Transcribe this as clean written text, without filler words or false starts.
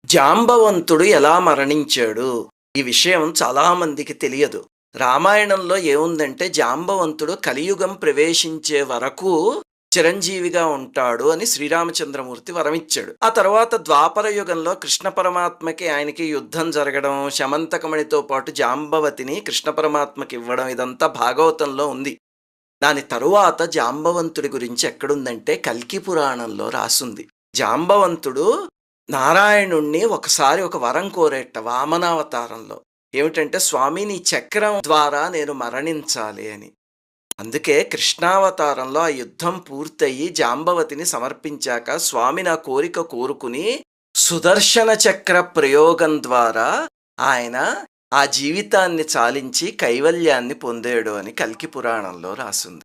జాంబవంతుడు ఎలా మరణించాడు? ఈ విషయం చాలా మందికి తెలియదు. రామాయణంలో ఏముందంటే జాంబవంతుడు కలియుగం ప్రవేశించే వరకు చిరంజీవిగా ఉంటాడు అని శ్రీరామచంద్రమూర్తి వరమిచ్చాడు. ఆ తర్వాత ద్వాపర యుగంలో కృష్ణ పరమాత్మకి, ఆయనకి యుద్ధం జరగడం, శమంతకమణితో పాటు జాంబవతిని కృష్ణ పరమాత్మకి ఇవ్వడం ఇదంతా భాగవతంలో ఉంది. దాని తరువాత జాంబవంతుడి గురించి ఎక్కడుందంటే కల్కి పురాణంలో రాసుంది. జాంబవంతుడు నారాయణుణ్ణి ఒకసారి ఒక వరం కోరేట వామనావతారంలో. ఏమిటంటే, స్వామి నీ చక్రం ద్వారా నేను మరణించాలి అని. అందుకే కృష్ణావతారంలో ఆ యుద్ధం పూర్తయి జాంబవతిని సమర్పించాక స్వామి నా కోరిక కోరుకుని సుదర్శన చక్ర ప్రయోగం ద్వారా ఆయన ఆ జీవితాన్ని చాలించి కైవల్యాన్ని పొందాడు అని కల్కి పురాణంలో రాసుంది.